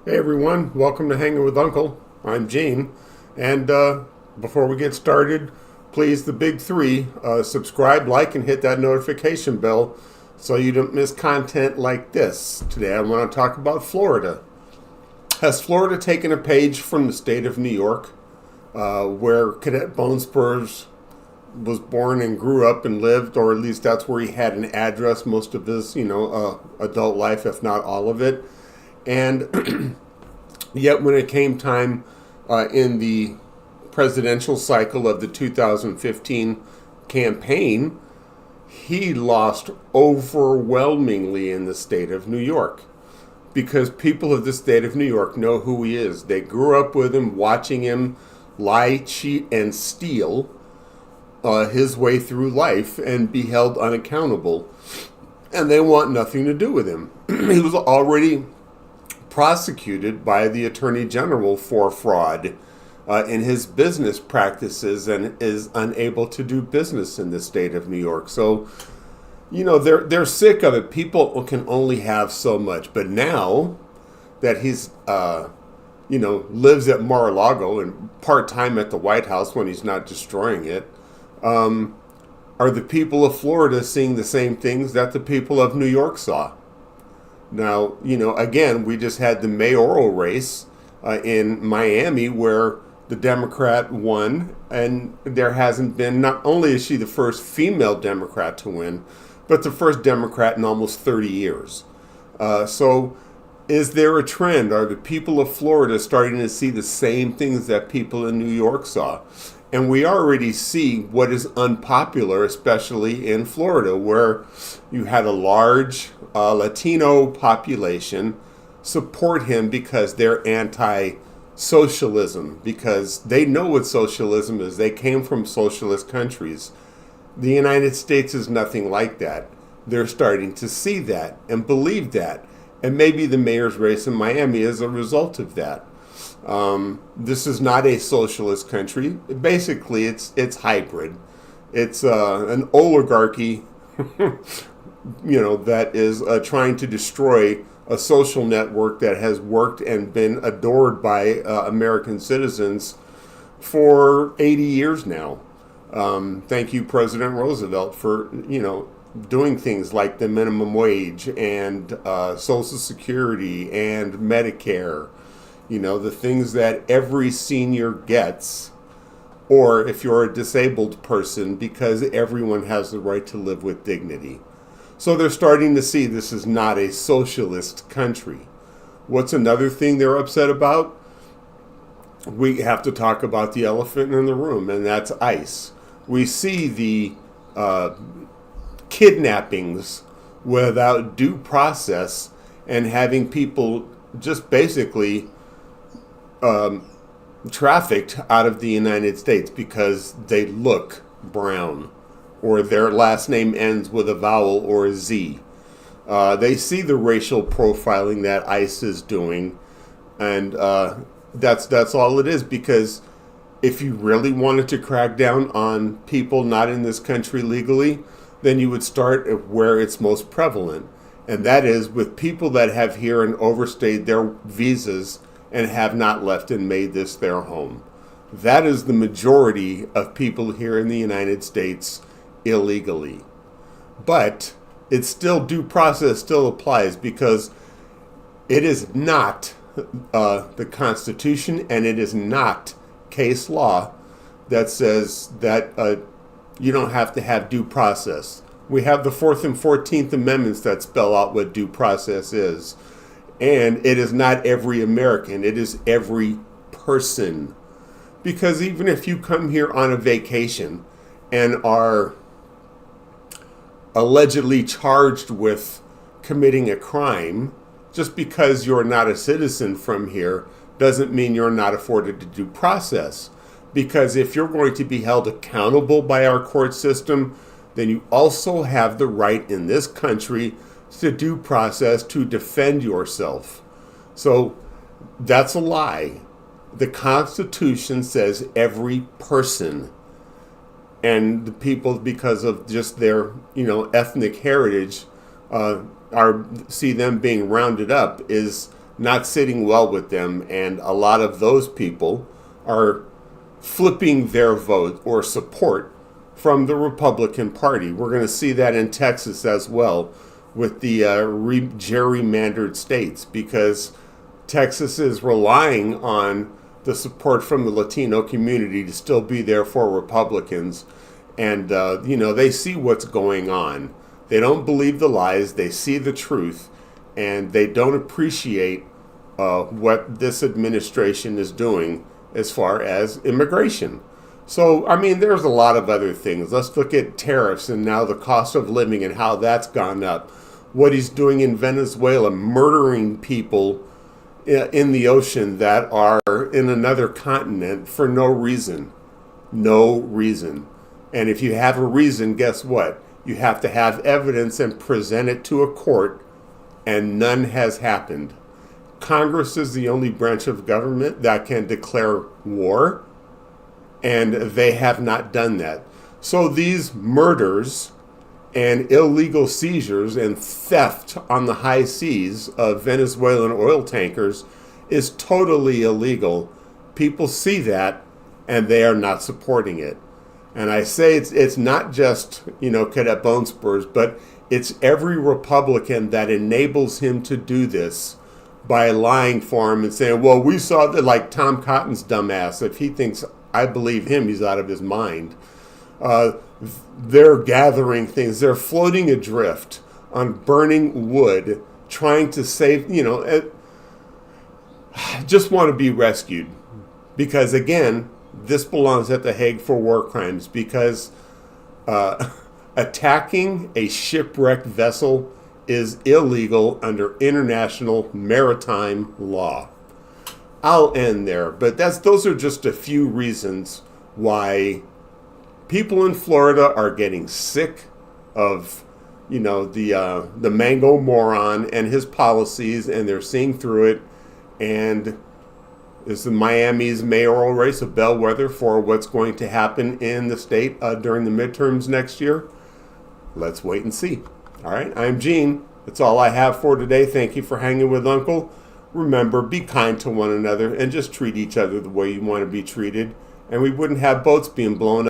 Hey everyone, welcome to Hanging with Uncle. I'm Gene, and before we get started, please the big three: subscribe, like, and hit that notification bell so you don't miss content like this. Today I want to talk about Florida. Has Florida taken a page from the state of New York, where Cadet Bone Spurs was born and grew up and lived, or at least that's where he had an address most of his, adult life, if not all of it. And yet, when it came time in the presidential cycle of the 2015 campaign, he lost overwhelmingly in the state of New York because people of the state of New York know who he is. They grew up with him, watching him lie, cheat, and steal his way through life and be held unaccountable. And they want nothing to do with him. He was already prosecuted by the Attorney General for fraud in his business practices and is unable to do business in the state of New York. So, they're sick of it. People can only have so much. But now that he's, lives at Mar-a-Lago and part-time at the White House when he's not destroying it, are the people of Florida seeing the same things that the people of New York saw? Now, again, we just had the mayoral race in Miami where the Democrat won, and there hasn't been, not only is she the first female Democrat to win, but the first Democrat in almost 30 years. So is there a trend? Are the people of Florida starting to see the same things that people in New York saw? And we already see what is unpopular, especially in Florida, where you had a large Latino population support him because they're anti-socialism, because they know what socialism is. They came from socialist countries. The United States is nothing like that. They're starting to see that and believe that. And maybe the mayor's race in Miami is a result of that. This is not a socialist country. Basically, it's hybrid. It's an oligarchy, that is trying to destroy a social network that has worked and been adored by American citizens for 80 years now. Thank you, President Roosevelt, for doing things like the minimum wage and Social Security and Medicare. The things that every senior gets, or if you're a disabled person, because everyone has the right to live with dignity. So they're starting to see this is not a socialist country. What's another thing they're upset about? We have to talk about the elephant in the room, and that's ICE. We see the kidnappings without due process and having people just basically trafficked out of the United States because they look brown or their last name ends with a vowel or a Z. They see the racial profiling that ICE is doing, and that's all it is, because if you really wanted to crack down on people not in this country legally, then you would start at where it's most prevalent, and that is with people that have here and overstayed their visas and have not left and made this their home. That is the majority of people here in the United States illegally. But it's still, due process still applies, because it is not the Constitution and it is not case law that says that you don't have to have due process. We have the 4th and 14th Amendments that spell out what due process is. And it is not every American, it is every person. Because even if you come here on a vacation and are allegedly charged with committing a crime, just because you're not a citizen from here doesn't mean you're not afforded a due process. Because if you're going to be held accountable by our court system, then you also have the right in this country to due process to defend yourself. So that's a lie. The Constitution says every person, and the people, because of just their ethnic heritage, see them being rounded up is not sitting well with them, and a lot of those people are flipping their vote or support from the Republican Party. We're going to see that in Texas as well with the gerrymandered states, because Texas is relying on the support from the Latino community to still be there for Republicans. And, they see what's going on. They don't believe the lies. They see the truth. And they don't appreciate what this administration is doing as far as immigration. So, there's a lot of other things. Let's look at tariffs and now the cost of living and how that's gone up. What he's doing in Venezuela, murdering people in the ocean that are in another continent for no reason. No reason. And if you have a reason, guess what? You have to have evidence and present it to a court, and none has happened. Congress is the only branch of government that can declare war, and they have not done that. So these murders and illegal seizures and theft on the high seas of Venezuelan oil tankers is totally illegal. People see that, and they are not supporting it. And I say it's not just, Cadet Bone Spurs, but it's every Republican that enables him to do this by lying for him and saying, well, we saw that, like Tom Cotton's dumbass. If he thinks I believe him, he's out of his mind. They're gathering things. They're floating adrift on burning wood, trying to save, just want to be rescued. Because, again, this belongs at the Hague for war crimes, because attacking a shipwrecked vessel is illegal under international maritime law. I'll end there, but those are just a few reasons why people in Florida are getting sick of, the Mango moron and his policies, and they're seeing through it. And is the Miami's mayoral race a bellwether for what's going to happen in the state during the midterms next year? Let's wait and see. All right, I'm Gene. That's all I have for today. Thank you for hanging with Uncle. Remember, be kind to one another and just treat each other the way you want to be treated, and we wouldn't have boats being blown up.